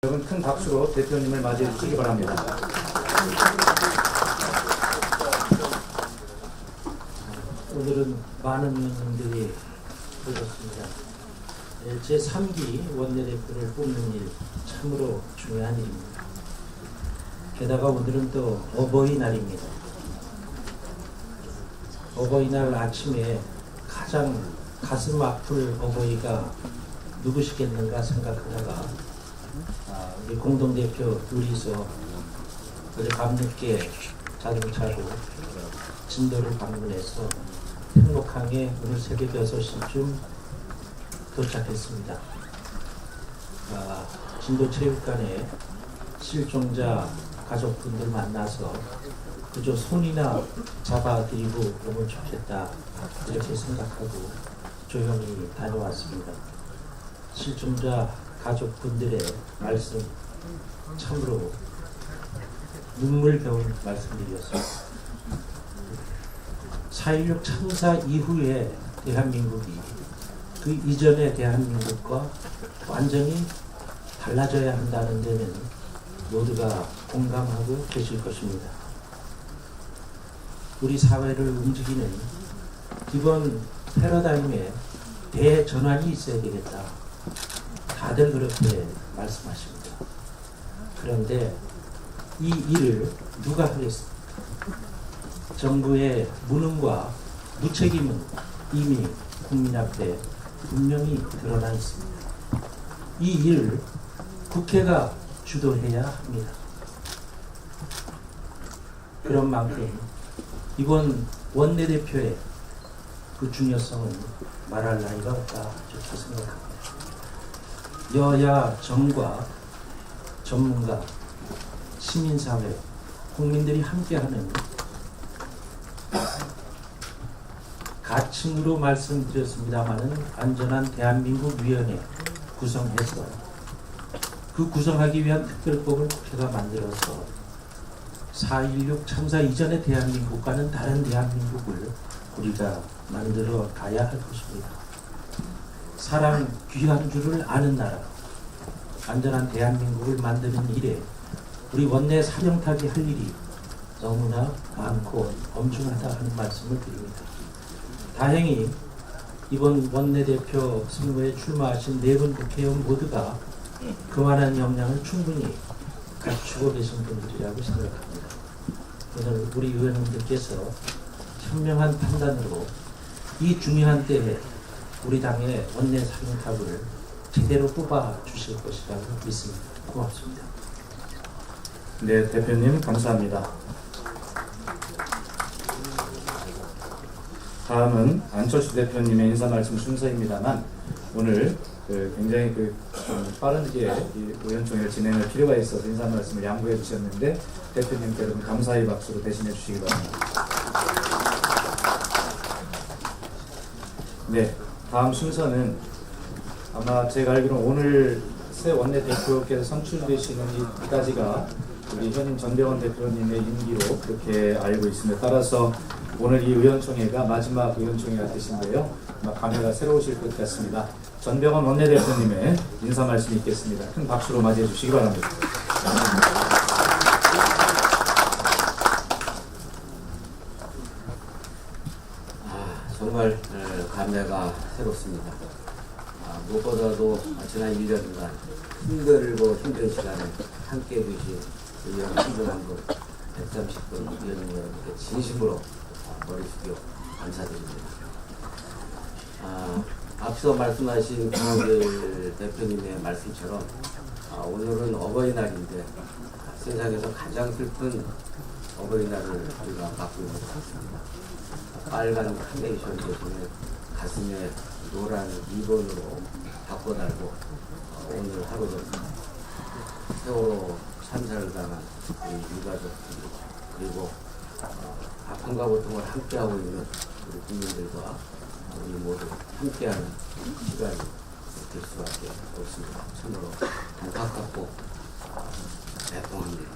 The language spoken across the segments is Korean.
여러분 큰 박수로 대표님을 맞이해 주시기 바랍니다. 오늘은 많은 의원님들이 오셨습니다. 제3기 원내대표를 뽑는 일 참으로 중요한 일입니다. 게다가 오늘은 또 어버이날입니다. 어버이날 아침에 가장 가슴 아플 어버이가 누구시겠는가 생각하다가 우리 공동대표 둘이서 어제 밤늦게 자동차로 진도를 방문해서 행복항에 오늘 새벽 6시쯤 도착했습니다. 진도체육관에 실종자 가족분들 만나서 그저 손이나 잡아드리고 오면 좋겠다 이렇게 생각하고 조용히 다녀왔습니다. 실종자 가족분들의 말씀 참으로 눈물겨운 말씀드렸습니다. 4.16 참사 이후에 대한민국이 그 이전의 대한민국과 완전히 달라져야 한다는 데는 모두가 공감하고 계실 것입니다. 우리 사회를 움직이는 기본 패러다임에 대전환이 있어야 되겠다. 다들 그렇게 말씀하십니다. 그런데 이 일을 누가 하겠습니까? 정부의 무능과 무책임은 이미 국민 앞에 분명히 드러나 있습니다. 이 일을 국회가 주도해야 합니다. 그런 만큼 이번 원내대표의 그 중요성은 말할 나위가 없다 저렇게 생각합니다. 여야 정과 전문가, 시민사회, 국민들이 함께하는 가칭으로 말씀드렸습니다마는 안전한 대한민국위원회 구성해서 그 구성하기 위한 특별법을 국회가 만들어서 4.16 참사 이전의 대한민국과는 다른 대한민국을 우리가 만들어 가야 할 것입니다. 사람 귀한 줄을 아는 나라, 안전한 대한민국을 만드는 일에 우리 원내 사령탑이 할 일이 너무나 많고 엄중하다 하는 말씀을 드립니다. 다행히 이번 원내대표 선거에 출마하신 4분 국회의원 모두가 그만한 역량을 충분히 갖추고 계신 분들이라고 생각합니다. 오늘 우리 의원님들께서 현명한 판단으로 이 중요한 때에 우리 당의 원내 사령탑을 제대로 뽑아 주실 것이라고 믿습니다. 고맙습니다. 네, 대표님 감사합니다. 다음은 안철수 대표님의 인사 말씀 순서입니다만 오늘 굉장히 빠르게 이 의원총회를 진행할 필요가 있어서 인사 말씀을 양보해 주셨는데 대표님께 여러분 감사의 박수로 대신해 주시기 바랍니다. 네, 다음 순서는 아마 제가 알기로는 오늘 새 원내대표께서 선출되시는 이까지가 우리 현임 전병헌 대표님의 임기로 그렇게 알고 있습니다. 따라서 오늘 이 의원총회가 마지막 의원총회가 되신데요. 아마 감회가 새로우실 것 같습니다. 전병헌 원내대표님의 인사 말씀이 있겠습니다. 큰 박수로 맞이해 주시기 바랍니다. 정말 감회가 새롭습니다. 무엇보다도 지난 1년간 힘들고 힘든 시간에 함께해 주신 의원 한 분, 130분 의원님 여러분께 진심으로 머리 숙여 감사드립니다. 앞서 말씀하신 김한길 대표님의 말씀처럼 오늘은 어버이날인데 세상에서 가장 슬픈 어버이날을 우리가 맞고 있는 것 같습니다. 빨간 카네이션 대신에 가슴에 노란 리본으로 바꿔달고 오늘 하루도 세월호 참사를 당한 우리 유가족들 그리고 아픔과 고통을 함께하고 있는 우리 국민들과 우리 모두 함께하는 시간이 될 수밖에 없습니다. 참으로 안타깝고 애통합니다.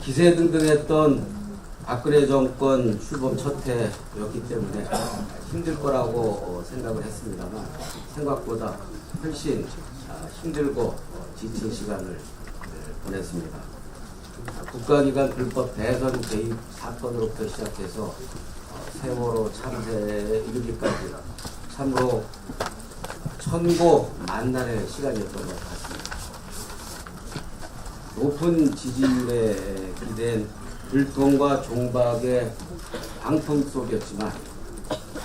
기세등등했던 박근혜 정권 출범 첫 해였기 때문에 힘들 거라고 생각을 했습니다만 생각보다 훨씬 힘들고 지친 시간을 보냈습니다. 국가기관 불법 대선 개입 사건으로부터 시작해서 세월호 참사에 이르기까지 참으로 천고 만난의 시간이었던 것 같습니다. 높은 지지율에 기댄 불통과 종박의 광풍 속이었지만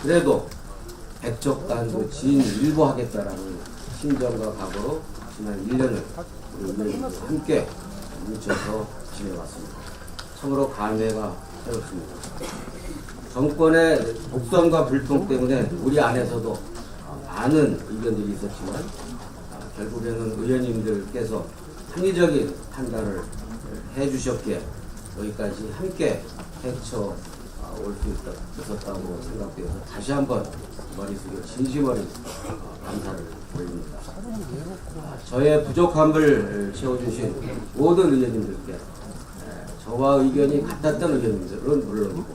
그래도 백적단도 진일보하겠다라는 신정과 각오로 지난 1년을 우리 의원님들과 함께 뭉쳐서 지내왔습니다. 참으로 감회가 새롭습니다. 정권의 독선과 불통 때문에 우리 안에서도 많은 의견들이 있었지만 결국에는 의원님들께서 합리적인 판단을 해주셨기에 여기까지 함께 헤쳐 올 수 있었다고 생각되어서 다시 한번 머리 숙여 진심어리 감사를 올립니다. 저의 부족함을 채워주신 모든 의원님들께 저와 의견이 같았던 의원님들은 물론이고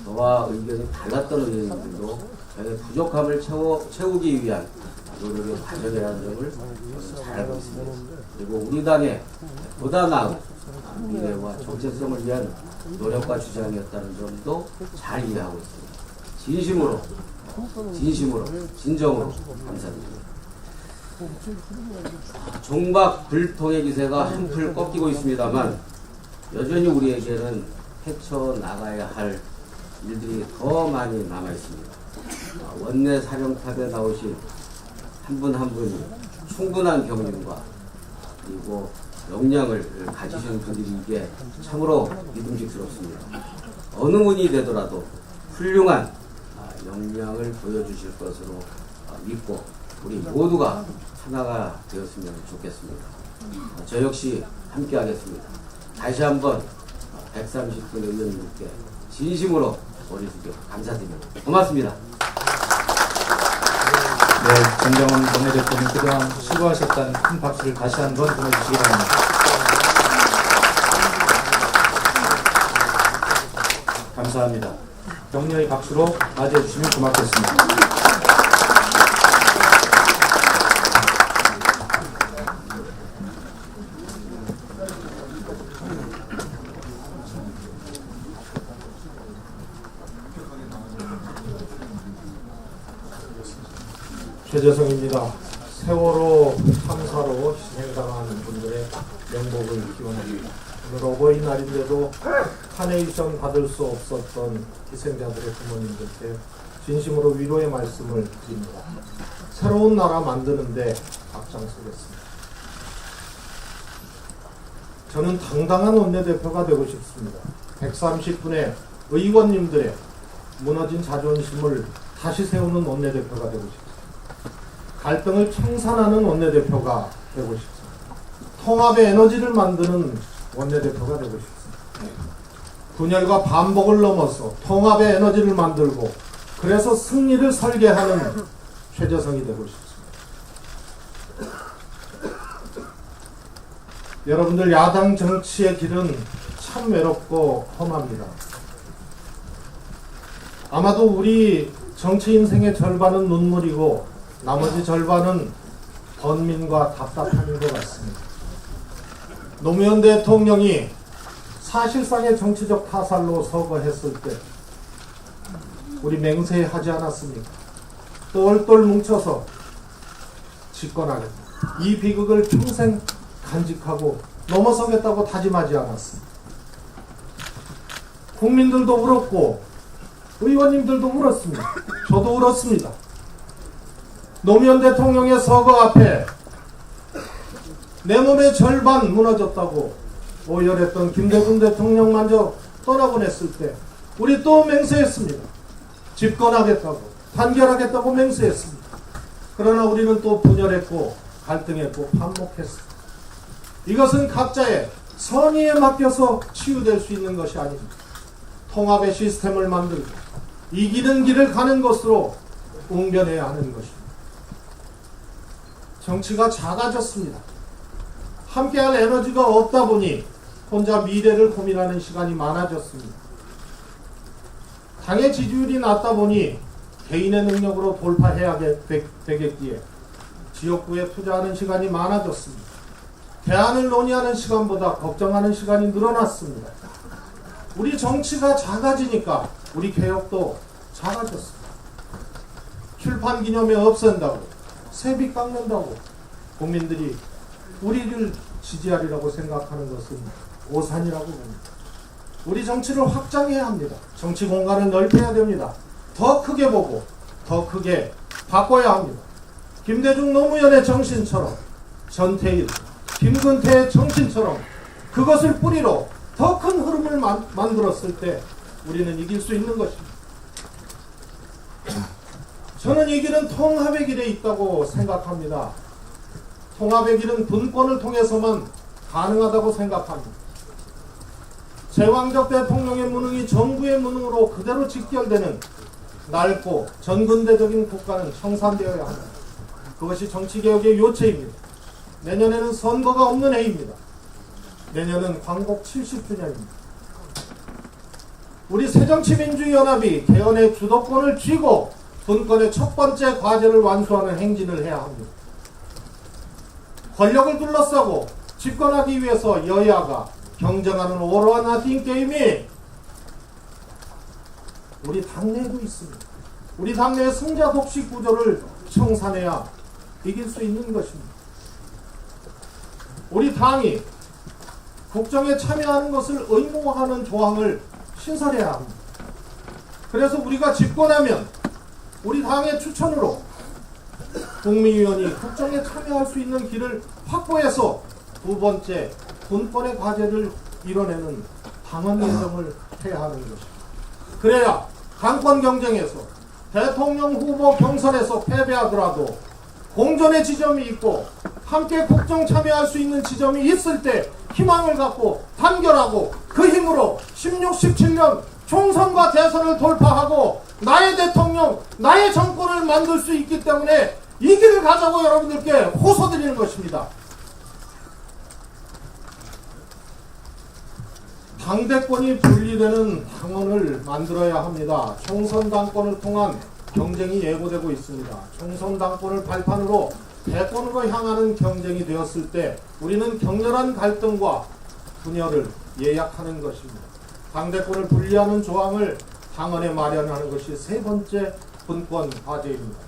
저와 의견이 달랐던 의원님들도 저의 부족함을 채우기 위한 노력의 과정이라는 점을 잘 알고 있습니다. 그리고 우리 당의 보다 나은 미래와 정체성을 위한 노력과 주장이었다는 점도 잘 이해하고 있습니다. 진심으로, 진정으로 감사드립니다. 종박 불통의 기세가 한풀 꺾이고 있습니다만 여전히 우리에게는 헤쳐나가야 할 일들이 더 많이 남아있습니다. 원내 사령탑에 나오신 한 분 한 분이 충분한 경륜과 그리고 역량을 가지신 분들이 이게 참으로 믿음직스럽습니다. 어느 분이 되더라도 훌륭한 역량을 보여주실 것으로 믿고 우리 모두가 하나가 되었으면 좋겠습니다. 저 역시 함께 하겠습니다. 다시 한번 130분 의원님께 진심으로 머리 숙여 감사드립니다. 고맙습니다. 네, 전병헌 원내대표님 그동안 수고하셨다는 큰 박수를 다시 한번 보내주시기 바랍니다. 감사합니다. 격려의 박수로 맞이해 주시면 고맙겠습니다. 최재성입니다. 세월호 참사로 희생당하는 분들의 명복을 기원합니다. 오늘 어버이날인데도 카네이션 받을 수 없었던 희생자들의 부모님들께 진심으로 위로의 말씀을 드립니다. 새로운 나라 만드는데 앞장서겠습니다. 저는 당당한 원내대표가 되고 싶습니다. 130분의 의원님들의 무너진 자존심을 다시 세우는 원내대표가 되고 싶습니다. 갈등을 청산하는 원내대표가 되고 싶습니다. 통합의 에너지를 만드는 원내대표가 되고 싶습니다. 분열과 반복을 넘어서 통합의 에너지를 만들고 그래서 승리를 설계하는 최재성이 되고 싶습니다. 여러분들 야당 정치의 길은 참 외롭고 험합니다. 아마도 우리 정치 인생의 절반은 눈물이고 나머지 절반은 번민과 답답함인 것 같습니다. 노무현 대통령이 사실상의 정치적 타살로 서거했을 때 우리 맹세하지 않았습니까? 똘똘 뭉쳐서 집권하겠다. 이 비극을 평생 간직하고 넘어서겠다고 다짐하지 않았습니다. 국민들도 울었고 의원님들도 울었습니다. 저도 울었습니다. 노무현 대통령의 서거 앞에 내 몸의 절반 무너졌다고 오열했던 김대중 대통령마저 떠나보냈을 때 우리 또 맹세했습니다. 집권하겠다고 단결하겠다고 맹세했습니다. 그러나 우리는 또 분열했고 갈등했고 반목했습니다. 이것은 각자의 선의에 맡겨서 치유될 수 있는 것이 아닙니다. 통합의 시스템을 만들고 이기는 길을 가는 것으로 웅변해야 하는 것입니다. 정치가 작아졌습니다. 함께할 에너지가 없다 보니 혼자 미래를 고민하는 시간이 많아졌습니다. 당의 지지율이 낮다 보니 개인의 능력으로 돌파해야 되겠기에 지역구에 투자하는 시간이 많아졌습니다. 대안을 논의하는 시간보다 걱정하는 시간이 늘어났습니다. 우리 정치가 작아지니까 우리 개혁도 작아졌습니다. 출판 기념회 없앤다고, 세비 깎는다고 국민들이 우리를 지지하리라고 생각하는 것은 오산이라고 봅니다. 우리 정치를 확장해야 합니다. 정치 공간을 넓혀야 됩니다. 더 크게 보고 더 크게 바꿔야 합니다. 김대중 노무현의 정신처럼, 전태일, 김근태의 정신처럼 그것을 뿌리로 더 큰 흐름을 만들었을 때 우리는 이길 수 있는 것입니다. 저는 이 길은 통합의 길에 있다고 생각합니다. 통합의 길은 분권을 통해서만 가능하다고 생각합니다. 제왕적 대통령의 무능이 정부의 무능으로 그대로 직결되는 넓고 전근대적인 국가는 청산되어야 합니다. 그것이 정치개혁의 요체입니다. 내년에는 선거가 없는 해입니다. 내년은 광복 70주년입니다. 우리 새정치민주연합이 개헌의 주도권을 쥐고 분권의 첫 번째 과제를 완수하는 행진을 해야 합니다. 권력을 둘러싸고 집권하기 위해서 여야가 경쟁하는 오로한 나띵 게임이 우리 당내에도 있습니다. 우리 당내의 승자 독식 구조를 청산해야 이길 수 있는 것입니다. 우리 당이 국정에 참여하는 것을 의무화하는 조항을 신설해야 합니다. 그래서 우리가 집권하면 우리 당의 추천으로 국민의원이 국정에 참여할 수 있는 길을 확보해서 두 번째 분권의 과제를 이뤄내는 당헌 예정을 해야 하는 것입니다. 그래야 당권 경쟁에서 대통령 후보 경선에서 패배하더라도 공존의 지점이 있고 함께 국정 참여할 수 있는 지점이 있을 때 희망을 갖고 단결하고 그 힘으로 16, 17년 총선과 대선을 돌파하고 나의 대통령, 나의 정권을 만들 수 있기 때문에 이 길을 가자고 여러분들께 호소드리는 것입니다. 당대권이 분리되는 당원을 만들어야 합니다. 총선 당권을 통한 경쟁이 예고되고 있습니다. 총선 당권을 발판으로 대권으로 향하는 경쟁이 되었을 때 우리는 격렬한 갈등과 분열을 예약하는 것입니다. 당대권을 분리하는 조항을 당헌에 마련하는 것이 세 번째 분권 과제입니다.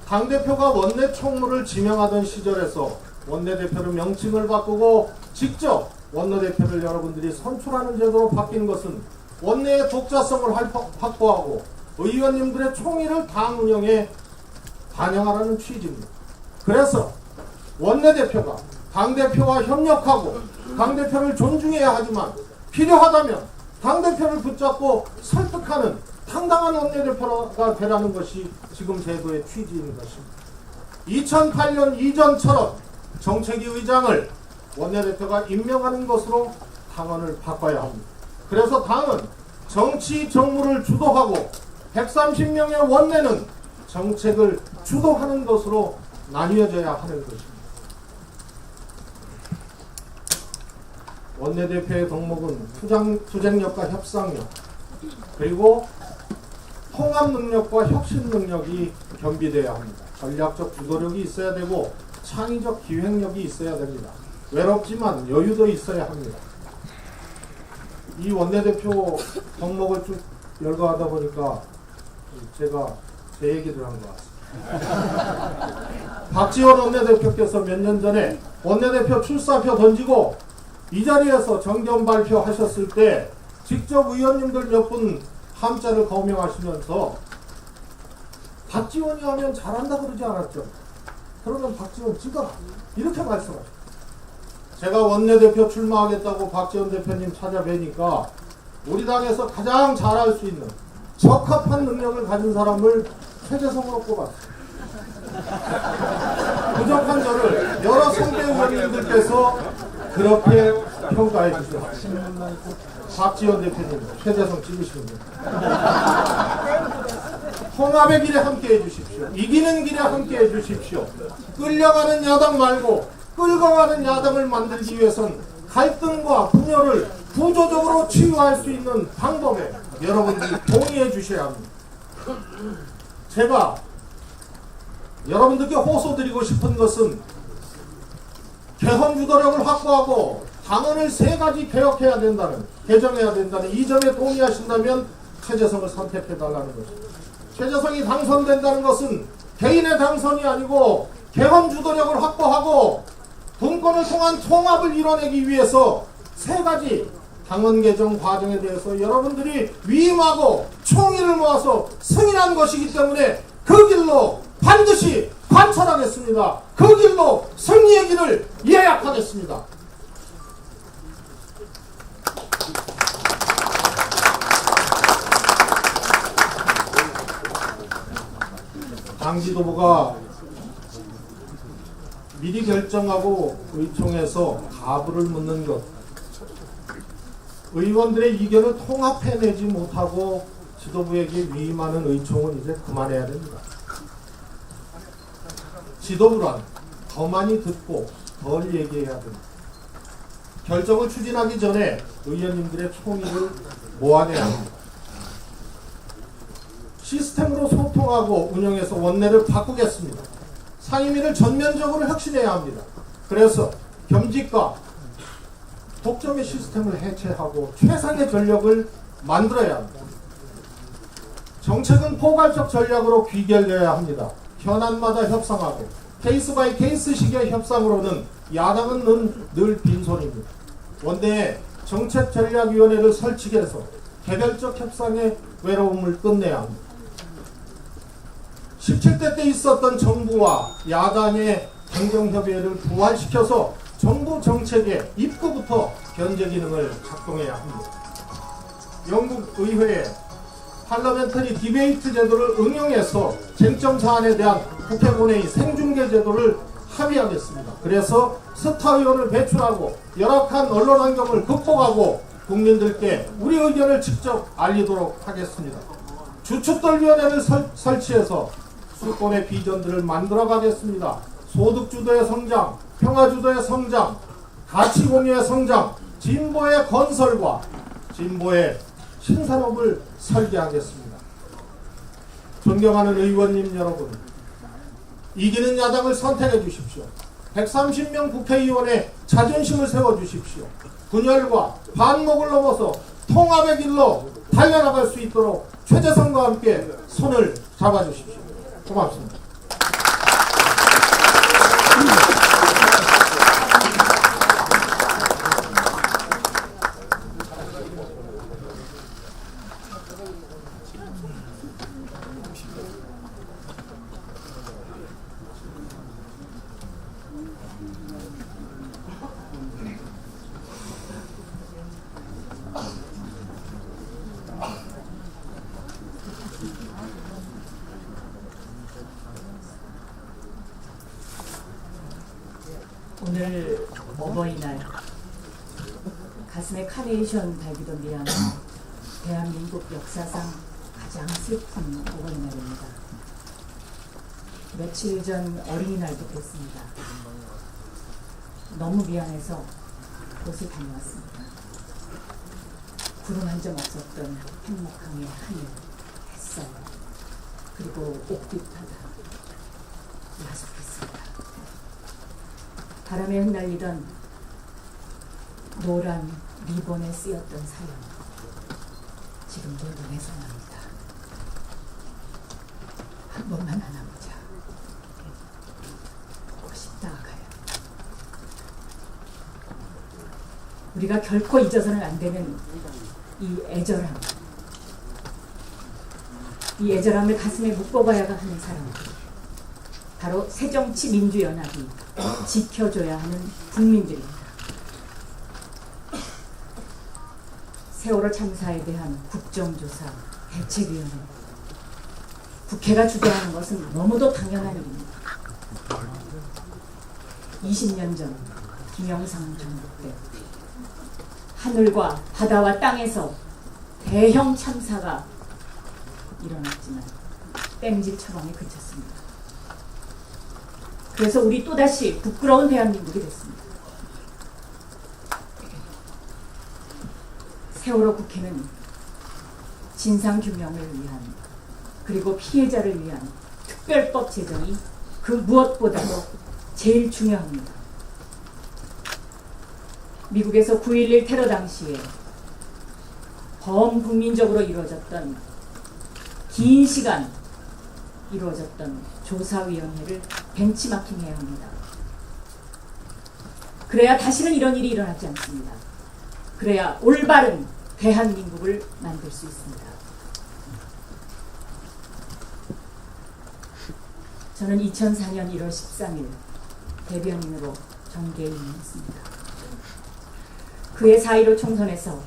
당대표가 원내 총무를 지명하던 시절에서 원내대표를 명칭을 바꾸고 직접 원내대표를 여러분들이 선출하는 제도로 바뀐 것은 원내의 독자성을 확보하고 의원님들의 총의를 당 운영에 반영하라는 취지입니다. 그래서 원내대표가 당대표와 협력하고 당대표를 존중해야 하지만 필요하다면 당대표를 붙잡고 설득하는 당당한 원내대표가 되라는 것이 지금 제도의 취지인 것입니다. 2008년 이전처럼 정책위 의장을 원내대표가 임명하는 것으로 당헌을 바꿔야 합니다. 그래서 당은 정치 정무를 주도하고 130명의 원내는 정책을 주도하는 것으로 나뉘어져야 하는 것입니다. 원내대표의 덕목은 투쟁력과 협상력 그리고 통합 능력과 혁신 능력이 겸비되어야 합니다. 전략적 주도력이 있어야 되고 창의적 기획력이 있어야 됩니다. 외롭지만 여유도 있어야 합니다. 이 원내대표 덕목을 쭉 열거하다 보니까 제가 제 얘기를 한 것 같습니다. 박지원 원내대표께서 몇 년 전에 원내대표 출사표 던지고 이 자리에서 정견 발표하셨을 때 직접 의원님들 몇 분 함자를 거명하시면서 박지원이 하면 잘한다 그러지 않았죠? 그러면 박지원 찍어라 이렇게 말씀하셨어요. 제가 원내대표 출마하겠다고 박지원 대표님 찾아뵈니까 우리 당에서 가장 잘할 수 있는 적합한 능력을 가진 사람을 최재성으로 꼽았어요. 부족한 저를 여러 선배 의원님들께서 그렇게 평가해 주셨습니다. 박지원 대표님, 최재성 찍으시면 됩니다. 통합의 길에 함께 해주십시오. 이기는 길에 함께 해주십시오. 끌려가는 야당 말고 끌어가는 야당을 만들기 위해선 갈등과 분열을 구조적으로 치유할 수 있는 방법에 여러분들이 동의해 주셔야 합니다. 제가 여러분들께 호소드리고 싶은 것은 개헌 주도력을 확보하고 당헌을 3가지 개정해야 된다는 이 점에 동의하신다면 최재성을 선택해달라는 것입니다. 최재성이 당선된다는 것은 개인의 당선이 아니고 개헌 주도력을 확보하고 분권을 통한 통합을 이뤄내기 위해서 3가지 당헌 개정 과정에 대해서 여러분들이 위임하고 총의를 모아서 승인한 것이기 때문에 그 길로 반드시 관철하겠습니다. 그 길로 승리의 길을 예약하겠습니다. 당 지도부가 미리 결정하고 의총에서 가부를 묻는 것, 의원들의 이견을 통합해내지 못하고 지도부에게 위임하는 의총은 이제 그만해야 됩니다. 지도부란 더 많이 듣고 덜 얘기해야 됩니다. 결정을 추진하기 전에 의원님들의 총의를 모아내야 합니다. 시스템으로 소통하고 운영해서 원내를 바꾸겠습니다. 상임위를 전면적으로 혁신해야 합니다. 그래서 겸직과 독점의 시스템을 해체하고 최상의 전력을 만들어야 합니다. 정책은 포괄적 전략으로 귀결되어야 합니다. 현안마다 협상하고 케이스 바이 케이스식의 협상으로는 야당은 늘 빈손입니다. 원내에 정책전략위원회를 설치해서 개별적 협상의 외로움을 끝내야 합니다. 17대 때 있었던 정부와 야당의 당정협의회를 부활시켜서 정부 정책의 입구부터 견제 기능을 작동해야 합니다. 영국 의회에 팔러멘터리 디베이트 제도를 응용해서 쟁점 사안에 대한 국회 본회의 생중계 제도를 합의하겠습니다. 그래서 스타 의원을 배출하고 열악한 언론 환경을 극복하고 국민들께 우리 의견을 직접 알리도록 하겠습니다. 주춧돌위원회를 설치해서 수권의 비전들을 만들어가겠습니다. 소득주도의 성장, 평화주도의 성장, 가치공유의 성장, 진보의 건설과 진보의 신산업을 설계하겠습니다. 존경하는 의원님 여러분, 이기는 야당을 선택해 주십시오. 130명 국회의원의 자존심을 세워주십시오. 분열과 반목을 넘어서 통합의 길로 달려나갈 수 있도록 최재성과 함께 손을 잡아주십시오. 고맙습니다. 오늘 어버이날 가슴에 카네이션 달기던 미안한 대한민국 역사상 가장 슬픈 어버이날입니다. 며칠 전 어린이날도 그랬습니다. 너무 미안해서 곳을 다녀왔습니다. 구름 한 점 없었던 행복함의 하늘, 햇살, 그리고 옥빛바다 야속했습니다. 바람에 흩날리던 노란 리본에 쓰였던 사연, 지금도 눈에서 납니다. 한 번만 안아보자. 보고 싶다, 아가야. 우리가 결코 잊어서는 안 되는 이 애절함, 이 애절함을 가슴에 묵버가야 하는 사람, 바로 새정치민주연합이 지켜줘야 하는 국민들입니다. 세월호 참사에 대한 국정조사 대책위원회, 국회가 주도하는 것은 너무도 당연한 일입니다. 20년 전 김영삼 정부 때 하늘과 바다와 땅에서 대형 참사가 일어났지만 땡집 처방에 그쳤습니다. 그래서 우리 또다시 부끄러운 대한민국이 됐습니다. 세월호 국회는 진상규명을 위한, 그리고 피해자를 위한 특별법 제정이 그 무엇보다도 제일 중요합니다. 미국에서 9.11 테러 당시에 범국민적으로 이루어졌던 긴 시간 이루어졌던 조사위원회를 벤치마킹해야 합니다. 그래야 다시는 이런 일이 일어나지 않습니다. 그래야 올바른 대한민국을 만들 수 있습니다. 저는 2004년 1월 13일 대변인으로 정계에 임했습니다. 그해 4.15 총선에서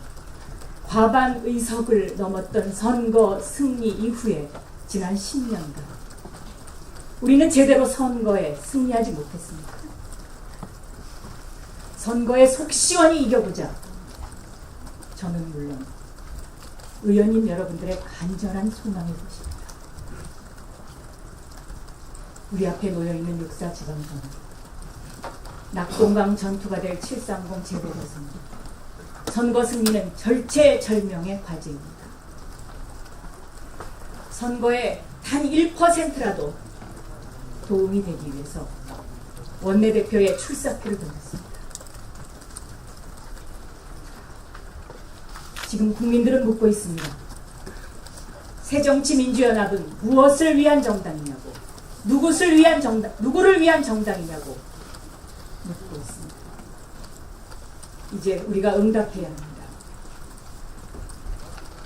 과반 의석을 넘었던 선거 승리 이후에 지난 10년간 우리는 제대로 선거에 승리하지 못했습니다. 선거에 속 시원히 이겨보자. 저는 물론 의원님 여러분들의 간절한 소망일 것입니다. 우리 앞에 놓여있는 육사 지방선거, 낙동강 전투가 될 730 재보궐선거, 선거 승리는 절체절명의 과제입니다. 선거에 단 1%라도 도움이 되기 위해서 원내대표의 출사표를 던졌습니다. 지금 국민들은 묻고 있습니다. 새정치민주연합은 무엇을 위한 정당이냐고, 누구를 위한 정당이냐고 묻고 있습니다. 이제 우리가 응답해야 합니다.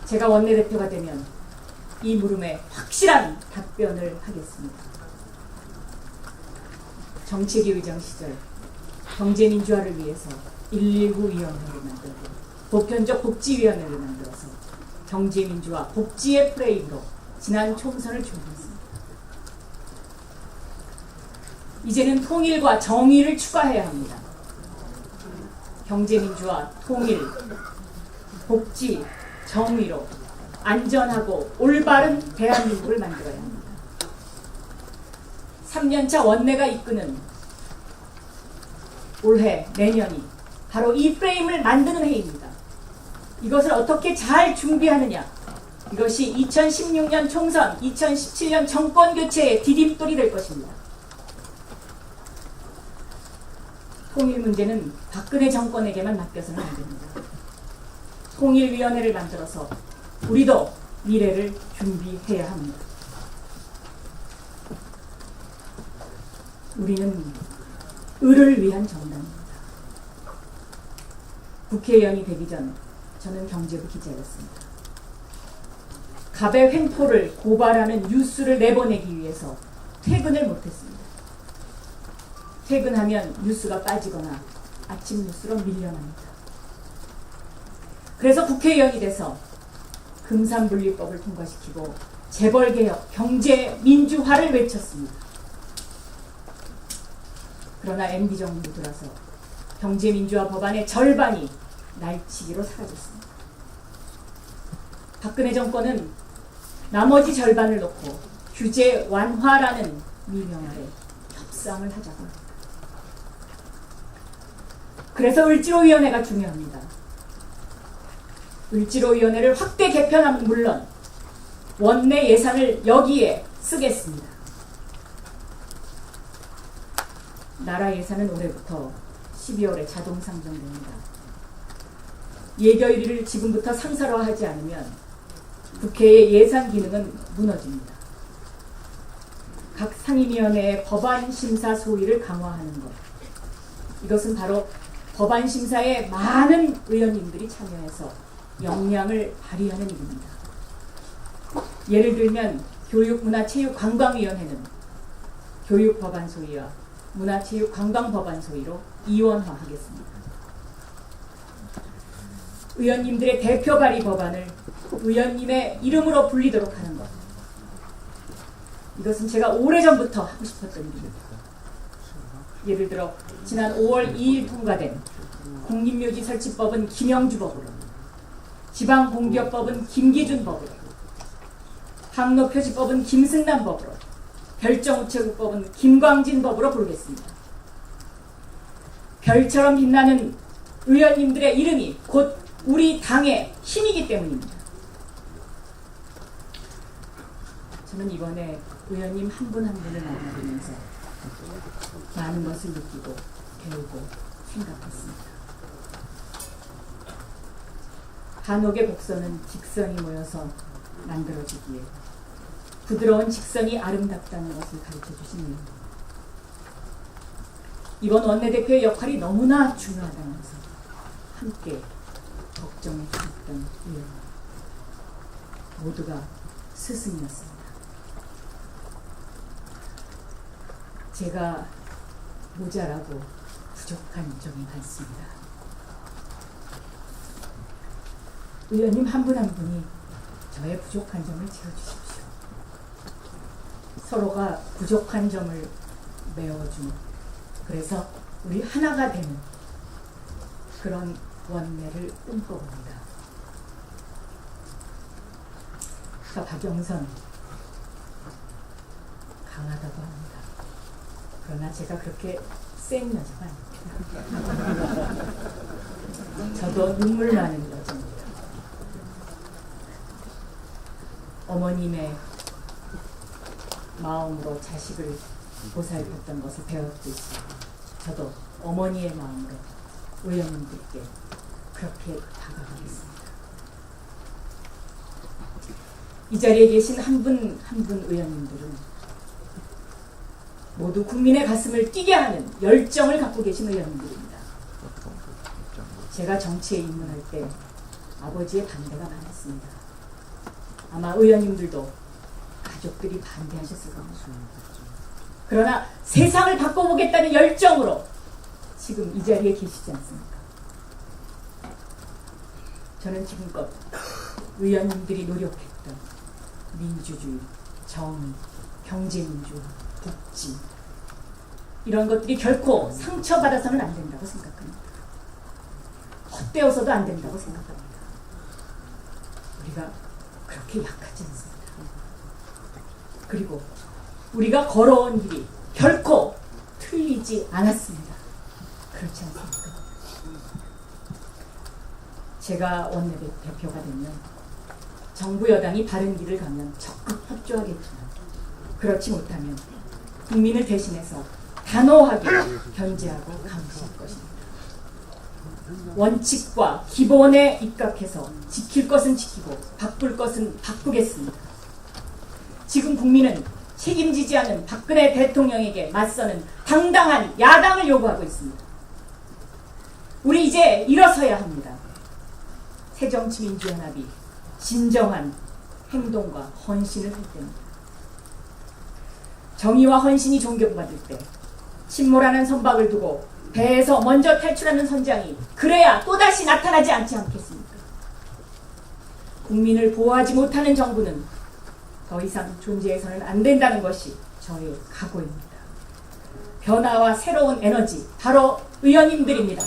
제가 원내대표가 되면 이 물음에 확실한 답변을 하겠습니다. 정책위 의장 시절 경제민주화를 위해서 119 위원회를 만들고 보편적 복지위원회를 만들어서 경제민주화 복지의 프레임으로 지난 총선을 준비했습니다. 이제는 통일과 정의를 추가해야 합니다. 경제민주화, 통일, 복지, 정의로 안전하고 올바른 대한민국을 만들어야 합니다. 3년차 원내가 이끄는 올해, 내년이 바로 이 프레임을 만드는 해입니다. 이것을 어떻게 잘 준비하느냐, 이것이 2016년 총선, 2017년 정권교체의 디딤돌이 될 것입니다. 통일 문제는 박근혜 정권에게만 맡겨서는 안 됩니다. 통일위원회를 만들어서 우리도 미래를 준비해야 합니다. 우리는 을을 위한 정당입니다. 국회의원이 되기 전 저는 경제부 기자였습니다. 갑의 횡포를 고발하는 뉴스를 내보내기 위해서 퇴근을 못했습니다. 퇴근하면 뉴스가 빠지거나 아침 뉴스로 밀려납니다. 그래서 국회의원이 돼서 금산분리법을 통과시키고 재벌개혁, 경제민주화를 외쳤습니다. 그러나 MB정부 들어서 경제민주화 법안의 절반이 날치기로 사라졌습니다. 박근혜 정권은 나머지 절반을 놓고 규제 완화라는 미명 아래 협상을 하자고 합니다. 그래서 을지로위원회가 중요합니다. 을지로위원회를 확대 개편하면 물론 원내 예산을 여기에 쓰겠습니다. 나라 예산은 올해부터 12월에 자동 상정됩니다. 예결위를 지금부터 상사화하지 않으면 국회의 예산 기능은 무너집니다. 각 상임위원회의 법안 심사 소위를 강화하는 것, 이것은 바로 법안 심사에 많은 의원님들이 참여해서 역량을 발휘하는 일입니다. 예를 들면 교육문화체육관광위원회는 교육법안소위와 문화체육관광법안소위로 이원화하겠습니다. 의원님들의 대표 발의 법안을 의원님의 이름으로 불리도록 하는 것, 이것은 제가 오래전부터 하고 싶었던 일입니다. 예를 들어 지난 5월 2일 통과된 국립묘지 설치법은 김영주법으로, 지방공기업법은 김기준법으로, 항로표지법은 김승남법으로, 별정우체국법은 김광진법으로 부르겠습니다. 별처럼 빛나는 의원님들의 이름이 곧 우리 당의 힘이기 때문입니다. 저는 이번에 의원님 한 분 한 분을 만나보면서 많은 것을 느끼고 배우고 생각했습니다. 간혹의 곡선은 직선이 모여서 만들어지기에 부드러운 직선이 아름답다는 것을 가르쳐 주시네요. 이번 원내대표의 역할이 너무나 중요하다면서 함께 걱정해 주셨던 의원 모두가 스승이었습니다. 제가 모자라고 부족한 점이 많습니다. 의원님 한 분 한 분이 저의 부족한 점을 채워주십시오. 서로가 부족한 점을 메워주는, 그래서 우리 하나가 되는 그런 원내를 꿈꿔봅니다. 박영선 강하다고 합니다. 그러나 제가 그렇게 센 여자가 아닙니다. 저도 눈물 나는 여자입니다. 어머님의 마음으로 자식을 보살폈던 것을 배웠고 있습니다. 저도 어머니의 마음으로 의원님들께 그렇게 다가가겠습니다. 이 자리에 계신 한 분 한 분 의원님들은 모두 국민의 가슴을 뛰게 하는 열정을 갖고 계신 의원님들입니다. 제가 정치에 입문할 때 아버지의 반대가 많았습니다. 아마 의원님들도 가족들이 반대하셨을 겁니다. 그러나 세상을 바꿔보겠다는 열정으로 지금 이 자리에 계시지 않습니까? 저는 지금껏 의원님들이 노력했던 민주주의, 정의, 경제민주화, 복지 이런 것들이 결코 상처받아서는 안 된다고 생각합니다. 헛되어서도 안 된다고 생각합니다. 우리가 그렇게 약하지 않습니다. 그리고 우리가 걸어온 길이 결코 틀리지 않았습니다. 그렇지 않습니까? 제가 원내대표가 되면 정부 여당이 바른 길을 가면 적극 협조하겠지만 그렇지 못하면 국민을 대신해서 단호하게 견제하고 감시할 것입니다. 원칙과 기본에 입각해서 지킬 것은 지키고 바꿀 것은 바꾸겠습니다. 지금 국민은 책임지지 않은 박근혜 대통령에게 맞서는 당당한 야당을 요구하고 있습니다. 우리 이제 일어서야 합니다. 새정치민주연합이 진정한 행동과 헌신을 할 때입니다. 정의와 헌신이 존경받을 때 침몰하는 선박을 두고 배에서 먼저 탈출하는 선장이 그래야 또다시 나타나지 않지 않겠습니까? 국민을 보호하지 못하는 정부는 더 이상 존재해서는 안 된다는 것이 저의 각오입니다. 변화와 새로운 에너지, 바로 의원님들입니다.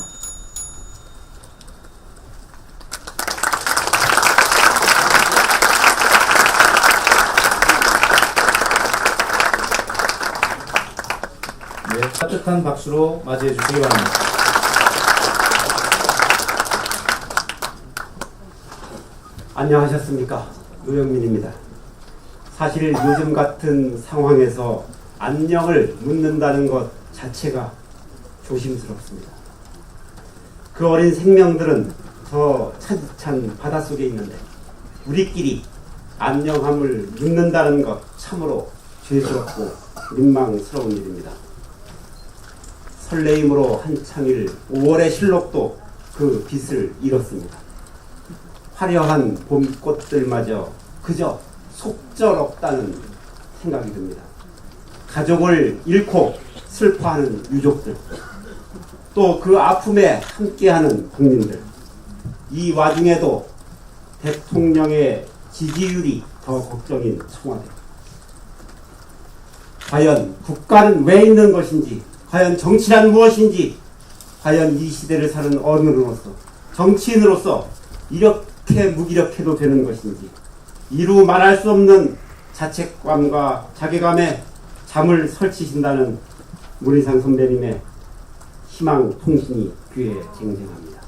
네, 따뜻한 박수로 맞이해 주시기 바랍니다. 안녕하셨습니까? 노영민입니다. 사실 요즘 같은 상황에서 안녕을 묻는다는 것 자체가 조심스럽습니다. 그 어린 생명들은 저 차디찬 바닷속에 있는데 우리끼리 안녕함을 묻는다는 것 참으로 죄스럽고 민망스러운 일입니다. 설레임으로 한창일 5월의 실록도 그 빛을 잃었습니다. 화려한 봄꽃들마저 그저 속절없다는 생각이 듭니다. 가족을 잃고 슬퍼하는 유족들, 또 그 아픔에 함께하는 국민들, 이 와중에도 대통령의 지지율이 더 걱정인 청와대. 과연 국가는 왜 있는 것인지, 과연 정치란 무엇인지, 과연 이 시대를 사는 어른으로서, 정치인으로서 이렇게 무기력해도 되는 것인지, 이루 말할 수 없는 자책감과 자괴감에 잠을 설치신다는 문희상 선배님의 희망 통신이 귀에 쟁쟁합니다.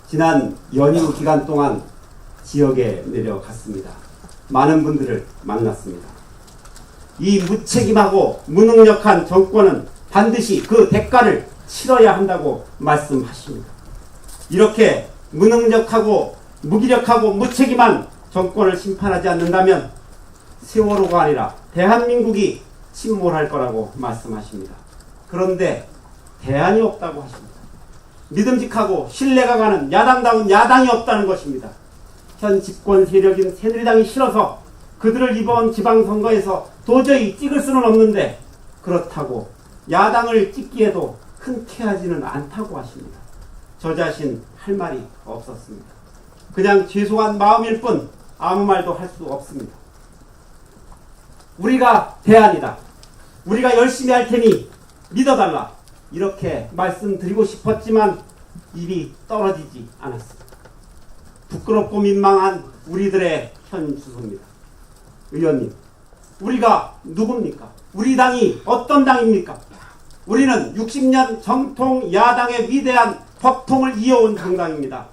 지난 연휴 기간 동안 지역에 내려갔습니다. 많은 분들을 만났습니다. 이 무책임하고 무능력한 정권은 반드시 그 대가를 치러야 한다고 말씀하십니다. 이렇게 무능력하고 무기력하고 무책임한 정권을 심판하지 않는다면 세월호가 아니라 대한민국이 침몰할 거라고 말씀하십니다. 그런데 대안이 없다고 하십니다. 믿음직하고 신뢰가 가는 야당다운 야당이 없다는 것입니다. 현 집권 세력인 새누리당이 싫어서 그들을 이번 지방선거에서 도저히 찍을 수는 없는데 그렇다고 야당을 찍기에도 흔쾌하지는 않다고 하십니다. 저 자신 할 말이 없었습니다. 그냥 죄송한 마음일 뿐 아무 말도 할 수 없습니다. 우리가 대안이다. 우리가 열심히 할 테니 믿어달라. 이렇게 말씀드리고 싶었지만 입이 떨어지지 않았습니다. 부끄럽고 민망한 우리들의 현 주소입니다. 의원님, 우리가 누굽니까? 우리 당이 어떤 당입니까? 우리는 60년 정통 야당의 위대한 법통을 이어온 정당입니다.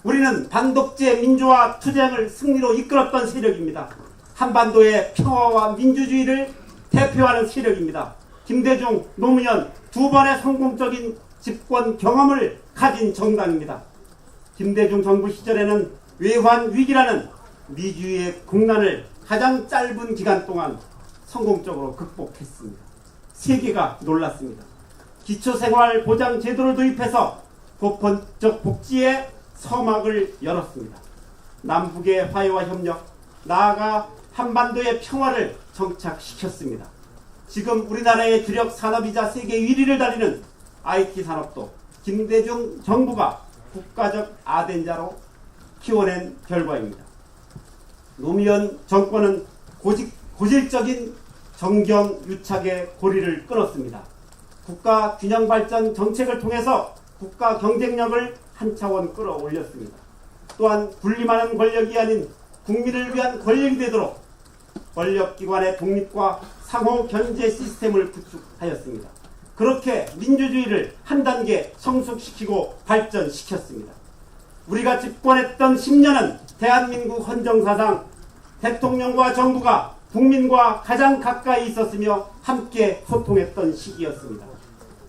우리는 반독재 민주화 투쟁을 승리로 이끌었던 세력입니다. 한반도의 평화와 민주주의를 대표하는 세력입니다. 김대중, 노무현 두 번의 성공적인 집권 경험을 가진 정당입니다. 김대중 정부 시절에는 외환위기라는 미주의의 국난을 가장 짧은 기간 동안 성공적으로 극복했습니다. 세계가 놀랐습니다. 기초생활보장제도를 도입해서 보편적 복지의 서막을 열었습니다. 남북의 화해와 협력, 나아가 한반도의 평화를 정착시켰습니다. 지금 우리나라의 주력 산업이자 세계 1위를 달리는 IT 산업도 김대중 정부가 국가적 아덴자로 키워낸 결과입니다. 노무현 정권은 고질적인 정경유착의 고리를 끊었습니다. 국가 균형발전 정책을 통해서 국가 경쟁력을 한 차원 끌어올렸습니다. 또한 군림하는 권력이 아닌 국민을 위한 권력이 되도록 권력기관의 독립과 상호 견제 시스템을 구축하였습니다. 그렇게 민주주의를 한 단계 성숙시키고 발전시켰습니다. 우리가 집권했던 10년은 대한민국 헌정사상 대통령과 정부가 국민과 가장 가까이 있었으며 함께 소통했던 시기였습니다.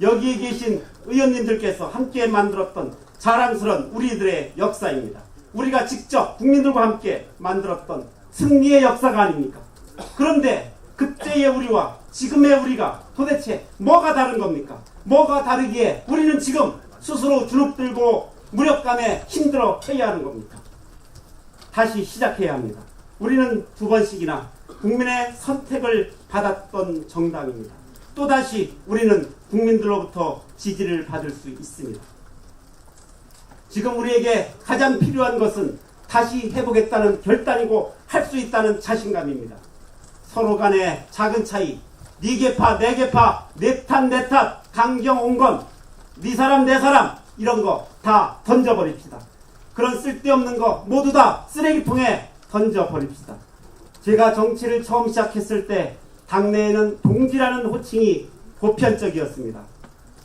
여기에 계신 의원님들께서 함께 만들었던 자랑스러운 우리들의 역사입니다. 우리가 직접 국민들과 함께 만들었던 승리의 역사가 아닙니까? 그런데 그때의 우리와 지금의 우리가 도대체 뭐가 다른 겁니까? 뭐가 다르기에 우리는 지금 스스로 주눅들고 무력감에 힘들어 해야 하는 겁니까? 다시 시작해야 합니다. 우리는 두 번씩이나 국민의 선택을 받았던 정당입니다. 또다시 우리는 국민들로부터 지지를 받을 수 있습니다. 지금 우리에게 가장 필요한 것은 다시 해보겠다는 결단이고 할 수 있다는 자신감입니다. 서로 간의 작은 차이, 네 개파, 내 개파, 내 탓, 내 탓, 강경 온건, 네 사람, 내 사람 이런 거 다 던져버립시다. 그런 쓸데없는 거 모두 다 쓰레기통에 던져버립시다. 제가 정치를 처음 시작했을 때 당내에는 동지라는 호칭이 보편적이었습니다.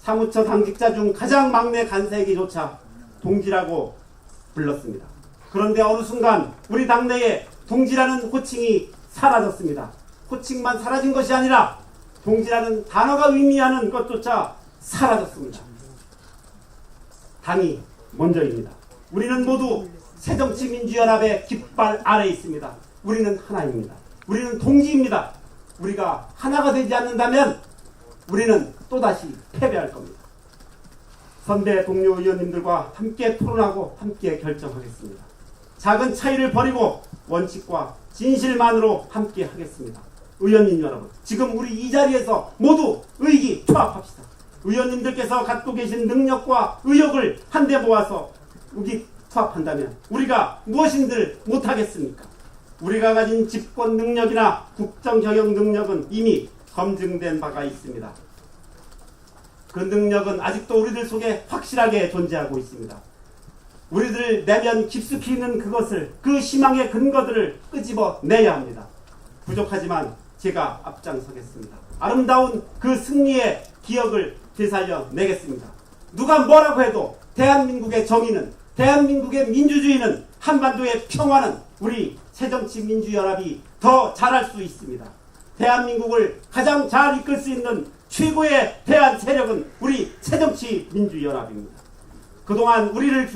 사무처 당직자 중 가장 막내 간사에게조차 동지라고 불렀습니다. 그런데 어느 순간 우리 당내에 동지라는 호칭이 사라졌습니다. 호칭만 사라진 것이 아니라 동지라는 단어가 의미하는 것조차 사라졌습니다. 당이 먼저입니다. 우리는 모두 새정치민주연합의 깃발 아래에 있습니다. 우리는 하나입니다. 우리는 동지입니다. 우리가 하나가 되지 않는다면 우리는 또다시 패배할 겁니다. 선배 동료 의원님들과 함께 토론하고 함께 결정하겠습니다. 작은 차이를 버리고 원칙과 진실만으로 함께 하겠습니다. 의원님 여러분, 지금 우리 이 자리에서 모두 의기투합합시다. 의원님들께서 갖고 계신 능력과 의욕을 한데 모아서 의기투합한다면 우리가 무엇인들 못하겠습니까? 우리가 가진 집권 능력이나 국정 경영 능력은 이미 검증된 바가 있습니다. 그 능력은 아직도 우리들 속에 확실하게 존재하고 있습니다. 우리들 내면 깊숙이 있는 그것을, 그 희망의 근거들을 끄집어내야 합니다. 부족하지만 제가 앞장서겠습니다. 아름다운 그 승리의 기억을 되살려내겠습니다. 누가 뭐라고 해도 대한민국의 정의는, 대한민국의 민주주의는, 한반도의 평화는 우리 새정치민주연합이 더 잘할 수 있습니다. 대한민국을 가장 잘 이끌 수 있는 최고의 대한 세력은 우리 새정치민주연합입니다. 그동안 우리를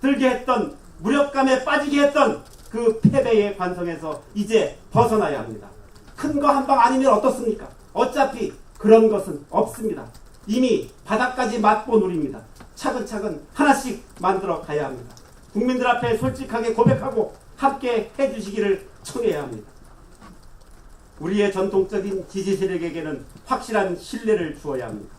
들게 했던, 무력감에 빠지게 했던 그 패배의 관성에서 이제 벗어나야 합니다. 큰 거 한 방 아니면 어떻습니까? 어차피 그런 것은 없습니다. 이미 바닥까지 맛본 우리입니다. 차근차근 하나씩 만들어 가야 합니다. 국민들 앞에 솔직하게 고백하고 함께 해주시기를 청해야 합니다. 우리의 전통적인 지지 세력에게는 확실한 신뢰를 주어야 합니다.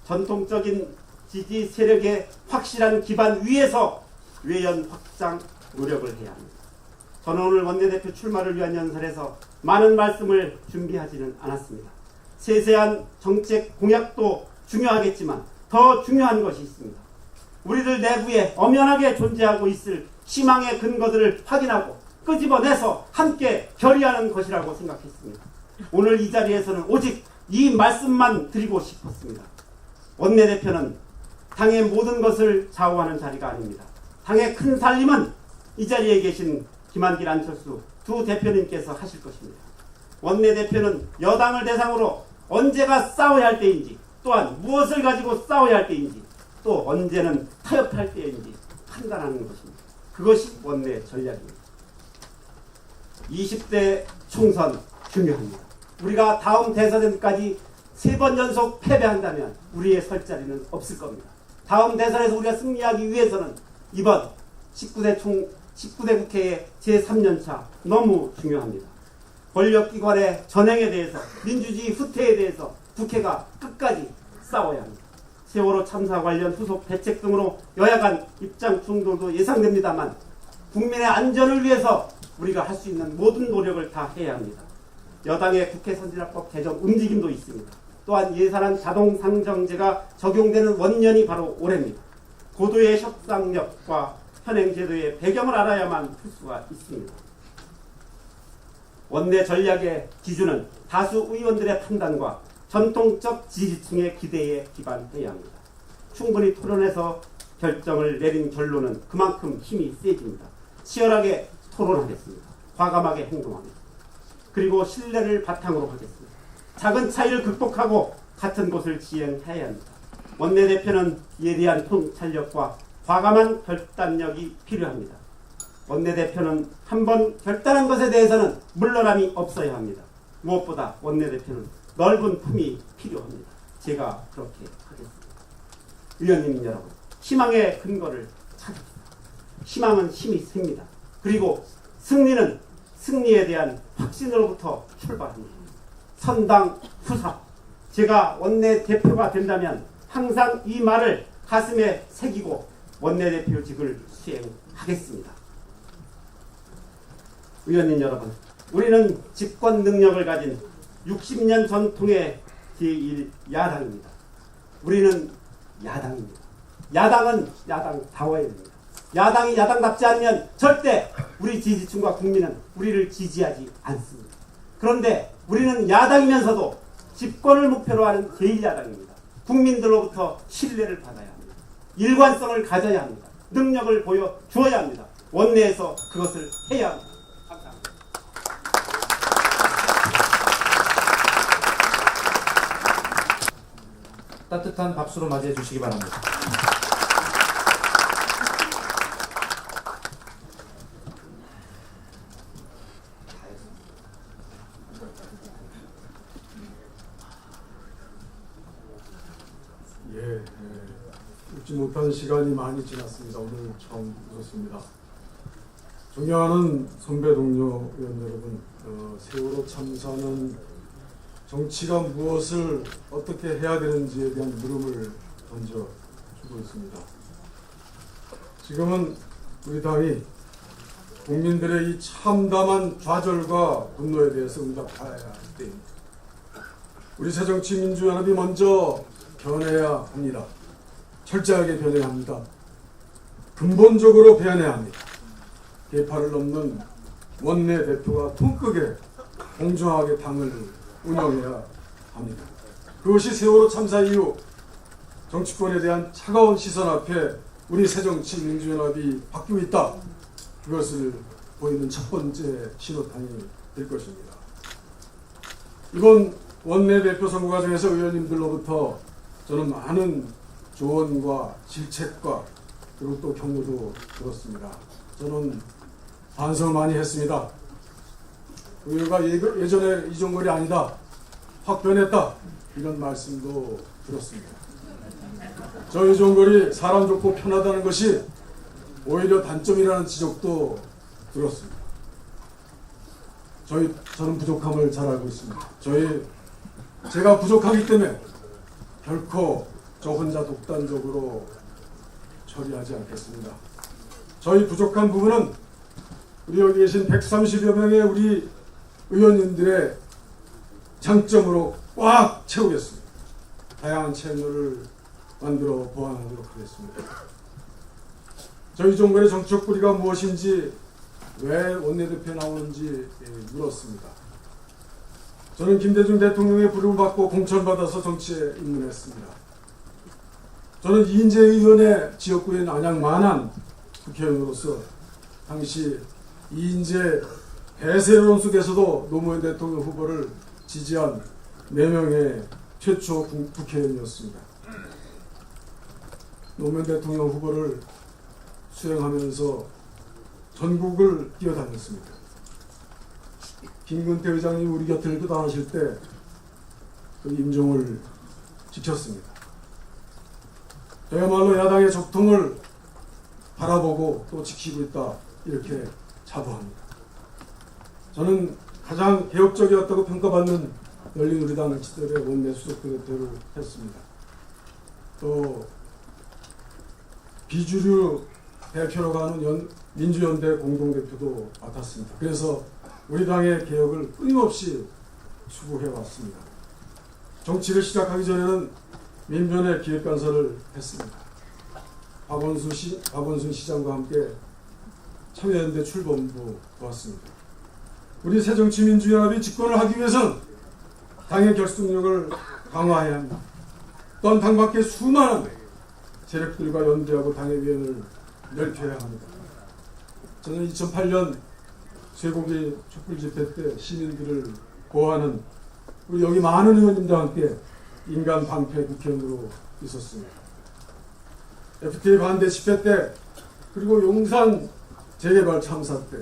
전통적인 지지 세력의 확실한 기반 위에서 외연 확장 노력을 해야 합니다. 저는 오늘 원내대표 출마를 위한 연설에서 많은 말씀을 준비하지는 않았습니다. 세세한 정책 공약도 중요하겠지만 더 중요한 것이 있습니다. 우리들 내부에 엄연하게 존재하고 있을 희망의 근거들을 확인하고 끄집어내서 함께 결의하는 것이라고 생각했습니다. 오늘 이 자리에서는 오직 이 말씀만 드리고 싶었습니다. 원내대표는 당의 모든 것을 좌우하는 자리가 아닙니다. 당의 큰 살림은 이 자리에 계신 김한길, 안철수 두 대표님께서 하실 것입니다. 원내대표는 여당을 대상으로 언제가 싸워야 할 때인지, 또한 무엇을 가지고 싸워야 할 때인지, 또 언제는 타협할 때인지 판단하는 것입니다. 그것이 원내 전략입니다. 20대 총선 중요합니다. 우리가 다음 대선까지 3번 연속 패배한다면 우리의 설 자리는 없을 겁니다. 다음 대선에서 우리가 승리하기 위해서는 이번 19대 국회의 제3년차 너무 중요합니다. 권력기관의 전횡에 대해서, 민주주의 후퇴에 대해서 국회가 끝까지 싸워야 합니다. 세월호 참사 관련 후속 대책 등으로 여야 간 입장 충돌도 예상됩니다만 국민의 안전을 위해서 우리가 할 수 있는 모든 노력을 다 해야 합니다. 여당의 국회 선진화법 개정 움직임도 있습니다. 또한 예산안 자동 상정제가 적용되는 원년이 바로 올해입니다. 고도의 협상력과 현행 제도의 배경을 알아야만 할 수가 있습니다. 원내 전략의 기준은 다수 의원들의 판단과 전통적 지지층의 기대에 기반해야 합니다. 충분히 토론해서 결정을 내린 결론은 그만큼 힘이 세집니다. 치열하게 토론하겠습니다. 과감하게 행동하겠습니다. 그리고 신뢰를 바탕으로 하겠습니다. 작은 차이를 극복하고 같은 곳을 지향해야 합니다. 원내대표는 예리한 통찰력과 과감한 결단력이 필요합니다. 원내대표는 한번 결단한 것에 대해서는 물러남이 없어야 합니다. 무엇보다 원내대표는 넓은 품이 필요합니다. 제가 그렇게 하겠습니다. 의원님 여러분, 희망의 근거를 찾읍시다. 희망은 힘이 셉니다. 그리고 승리는 승리에 대한 확신으로부터 출발합니다. 선당 후사. 제가 원내대표가 된다면 항상 이 말을 가슴에 새기고 원내대표직을 수행하겠습니다. 의원님 여러분, 우리는 집권 능력을 가진 60년 전통의 제1야당입니다. 우리는 야당입니다. 야당은 야당다워야 됩니다. 야당이 야당답지 않으면 절대 우리 지지층과 국민은 우리를 지지하지 않습니다. 그런데 우리는 야당이면서도 집권을 목표로 하는 제1야당입니다. 국민들로부터 신뢰를 받아야 합니다. 일관성을 가져야 합니다. 능력을 보여주어야 합니다. 원내에서 그것을 해야 합니다. 감사합니다. 따뜻한 박수로 맞이해 주시기 바랍니다. 잊지 못한 시간이 많이 지났습니다. 오늘 처음 웃었습니다. 존경하는 선배 동료 의원 여러분, 세월호 참사는 정치가 무엇을 어떻게 해야 되는지에 대한 물음을 던져주고 있습니다. 지금은 우리 당이 국민들의 이 참담한 좌절과 분노에 대해서 응답해야 할 때입니다. 우리 새정치민주연합이 먼저 변해야 합니다. 철저하게 변해야 합니다. 근본적으로 변해야 합니다. 계파를 넘는 원내대표가 통크게 공정하게 당을 운영해야 합니다. 그것이 세월호 참사 이후 정치권에 대한 차가운 시선 앞에 우리 새정치민주연합이 바뀌고 있다. 그것을 보이는 첫 번째 신호탄이 될 것입니다. 이번 원내대표 선거 과정에서 의원님들로부터 저는 많은 조언과 질책과 그리고 또 격려도 들었습니다. 저는 반성을 많이 했습니다. 우리가 예전에 이종걸이 아니다, 확 변했다, 이런 말씀도 들었습니다. 저 이종걸이 사람 좋고 편하다는 것이 오히려 단점이라는 지적도 들었습니다. 저는 부족함을 잘 알고 있습니다. 제가 부족하기 때문에 결코 저 혼자 독단적으로 처리하지 않겠습니다. 저희 부족한 부분은 우리 여기 계신 130여 명의 우리 의원님들의 장점으로 꽉 채우겠습니다. 다양한 채널을 만들어 보완하도록 하겠습니다. 저희 정권의 정책 뿌리가 무엇인지, 왜 원내대표에 나오는지 물었습니다. 저는 김대중 대통령의 부름을 받고 공천받아서 정치에 입문했습니다. 저는 이인재 의원의 지역구에 안양 만안 국회의원으로서 당시 이인재 대세 여론 속에서도 노무현 대통령 후보를 지지한 4명의 최초 국회의원이었습니다. 노무현 대통령 후보를 수행하면서 전국을 뛰어다녔습니다. 김근태 의장님 우리 곁을 다니실 때 그 임종을 지켰습니다. 저야말로 야당의 적통을 바라보고 또 지키고 있다, 이렇게 자부합니다. 저는 가장 개혁적이었다고 평가받는 열린우리당 시절의 원내 수석부대표를 했습니다. 또 비주류 대표로 가는 민주연대 공동대표도 맡았습니다. 그래서 우리 당의 개혁을 끊임없이 추구해왔습니다. 정치를 시작하기 전에는 민변의 기획간사를 했습니다. 박원순 시장과 함께 참여연대 출범도 도왔습니다. 우리 새정치민주연합이 집권을 하기 위해서는 당의 결속력을 강화해야 합니다. 또한 당 밖의 수많은 세력들과 연대하고 당의 위원을 넓혀야 합니다. 저는 2008년 쇠고기 촛불 집회 때 시민들을 보호하는 우리 여기 많은 의원님들과 함께 인간 방패 국회의원으로 있었습니다. FTA 반대 집회 때, 그리고 용산 재개발 참사 때,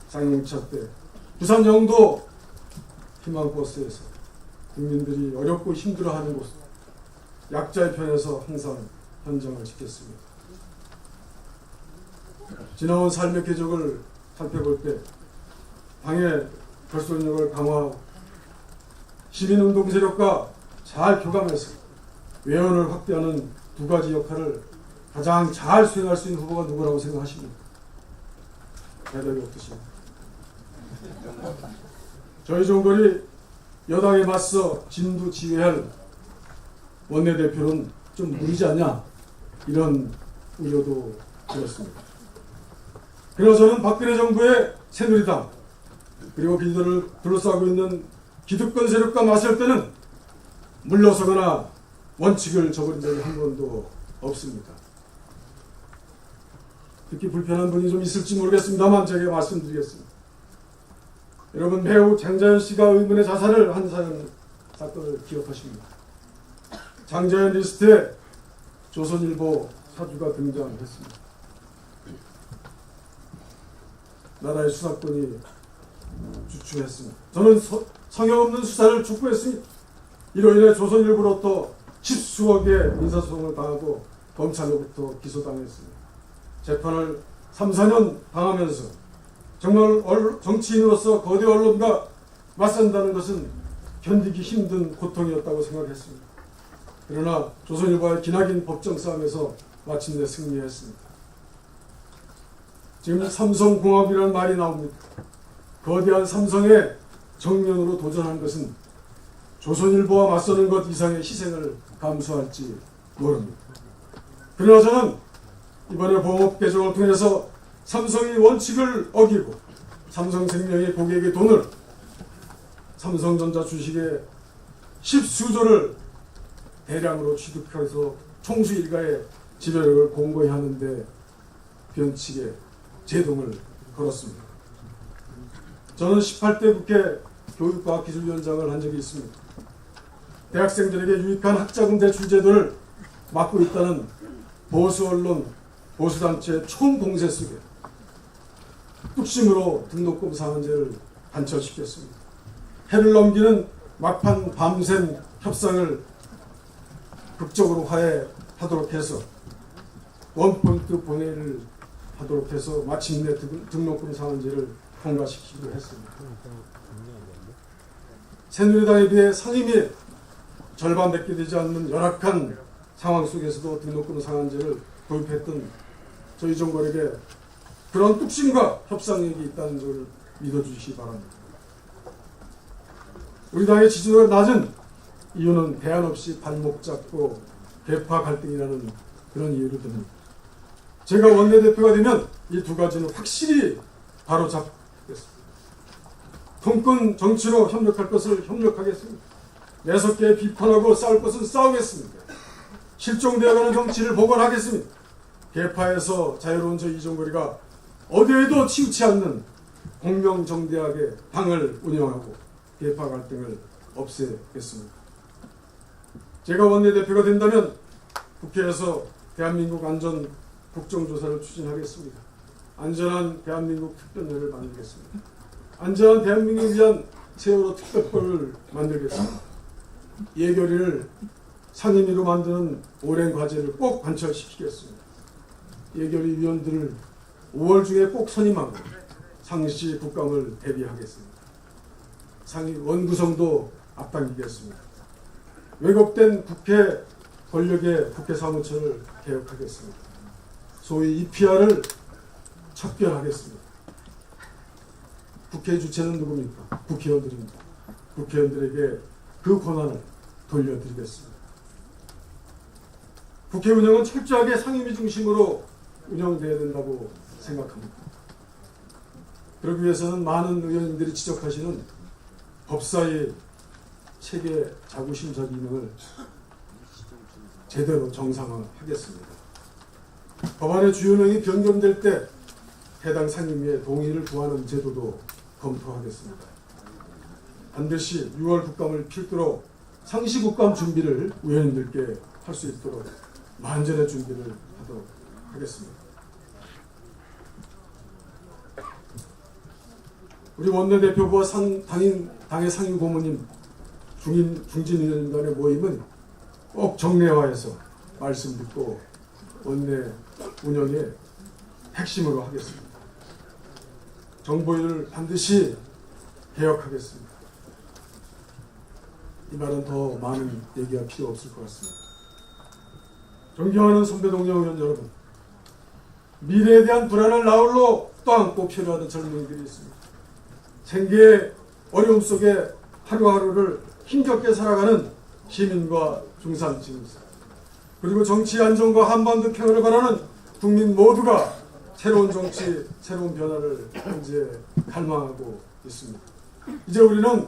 장영차 때, 부산 영도 희망버스에서 국민들이 어렵고 힘들어하는 곳, 약자의 편에서 항상 현장을 지켰습니다. 지나온 삶의 궤적을 살펴볼 때 당의 결속력을 강화하고 시민운동 세력과 잘 교감해서 외연을 확대하는 두 가지 역할을 가장 잘 수행할 수 있는 후보가 누구라고 생각하십니까? 대답이 없으십니까? 저희 정권이 여당에 맞서 진두지휘할 원내대표는 좀 무리지 않냐, 이런 우려도 들었습니다. 그래서 저는 박근혜 정부의 새누리당 그리고 비들을 둘러싸고 있는 기득권 세력과 맞설 때는 물러서거나 원칙을 저버린 적이 한 번도 없습니다. 듣기 불편한 분이 좀 있을지 모르겠습니다만 제가 말씀드리겠습니다. 여러분, 배우 장자연 씨가 의문의 자살을 한 사건을 기억하십니다. 장자연 리스트에 조선일보 사주가 등장했습니다. 나라의 수사권이 주춤했습니다. 저는 성역 없는 수사를 촉구했습니다. 이로 인해 조선일보로부터 10수억의 민사소송을 당하고 검찰로부터 기소당했습니다. 재판을 3, 4년 당하면서 정말 정치인으로서 거대 언론과 맞선다는 것은 견디기 힘든 고통이었다고 생각했습니다. 그러나 조선일보와의 기나긴 법정 싸움에서 마침내 승리했습니다. 지금 삼성공업이라는 말이 나옵니다. 거대한 삼성의 정면으로 도전한 것은 조선일보와 맞서는 것 이상의 희생을 감수할지 모릅니다. 그러나 저는 이번에 보험업 개정을 통해서 삼성이 원칙을 어기고 삼성생명의 고객의 돈을 삼성전자 주식의 10수조를 대량으로 취득해서 총수 일가의 지배력을 공고히 하는데 변칙에 제동을 걸었습니다. 저는 18대 국회 교육과학기술위원장을 한 적이 있습니다. 대학생들에게 유익한 학자금 대출 제도를 막고 있다는 보수 언론 보수단체의 총공세 속에 뚝심으로 등록금 상한제를 관철시켰습니다. 해를 넘기는 막판 밤샘 협상을 극적으로 화해하도록 해서 원포인트 본회의를 하도록 해서 마침내 등록금 상한제를 통과시키기로 했습니다. 새누리당에 비해 상임위 절반밖에 되지 않는 열악한 상황 속에서도 등록금 상한제를 도입했던 저희 정권에게 그런 뚝심과 협상력이 있다는 것을 믿어주시기 바랍니다. 우리 당의 지지도가 낮은 이유는 대안 없이 발목 잡고 계파 갈등이라는 그런 이유로 듭니다. 제가 원내대표가 되면 이 두 가지는 확실히 바로잡겠습니다. 통큰 정치로 협력할 것을 협력하겠습니다. 매섭게 비판하고 싸울 것은 싸우겠습니다. 실종되어가는 정치를 복원하겠습니다. 계파에서 자유로운 저 이종거리가 어디에도 치우치 않는 공명정대하게 당을 운영하고 계파 갈등을 없애겠습니다. 제가 원내대표가 된다면 국회에서 대한민국 안전 국정조사를 추진하겠습니다. 안전한 대한민국 특별회를 만들겠습니다. 안전한 대한민국을 위한 세월호 특별법을 만들겠습니다. 예결위를 상임위로 만드는 오랜 과제를 꼭 관철시키겠습니다. 예결위 위원들을 5월 중에 꼭 선임하고 상시 국감을 대비하겠습니다. 상위 원구성도 앞당기겠습니다. 왜곡된 국회 권력의 국회 사무처를 개혁하겠습니다. 소위 EPR을 척결하겠습니다. 국회 주체는 누굽니까? 국회의원들입니다. 국회의원들에게 그 권한을 돌려드리겠습니다. 국회 운영은 철저하게 상임위 중심으로 운영돼야 된다고 생각합니다. 그러기 위해서는 많은 의원님들이 지적하시는 법사위 체계 자구심사 기능을 제대로 정상화하겠습니다. 법안의 주요 내용이 변경될 때 해당 상임위의 동의를 구하는 제도도 검토하겠습니다. 반드시 6월 국감을 필두로 상시 국감 준비를 의원님들께 할 수 있도록 만전의 준비를 하도록 하겠습니다. 우리 원내대표부와 당의 상임 고모님, 중진 의원님 간의 모임은 꼭 정례화해서 말씀 듣고 원내 운영의 핵심으로 하겠습니다. 정보위를 반드시 개혁하겠습니다. 이 말은 더 많은 얘기가 필요 없을 것 같습니다. 존경하는 선배 동료 의원 여러분, 미래에 대한 불안을 나홀로 떠안고 필요하는 젊은이들이 있습니다. 생계의 어려움 속에 하루하루를 힘겹게 살아가는 시민과 중산층입니다. 그리고 정치 안정과 한반도 평화를 바라는 국민 모두가 새로운 정치, 새로운 변화를 현재 갈망하고 있습니다. 이제 우리는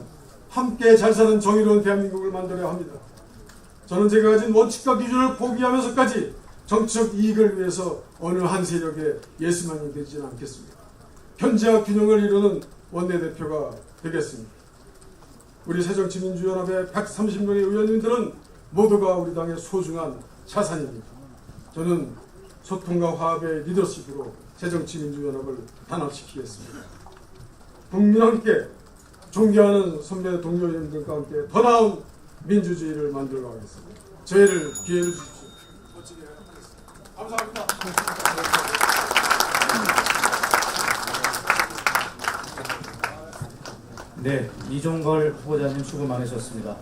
함께 잘 사는 정의로운 대한민국을 만들어야 합니다. 저는 제가 가진 원칙과 기준을 포기하면서까지 정치적 이익을 위해서 어느 한 세력의 예수만이 되지는 않겠습니다. 현재와 균형을 이루는 원내대표가 되겠습니다. 우리 새정치민주연합의 130명의 의원님들은 모두가 우리 당의 소중한 자산입니다. 저는 소통과 화합의 리더십으로 새정치민주연합을 단합시키겠습니다. 국민과 함께 존경하는 선배 동료 의원들과 함께 더 나은 민주주의를 만들어 가겠습니다. 저희를 기회를 주십시오. 감사합니다. 네, 이종걸 후보자님 수고 많으셨습니다.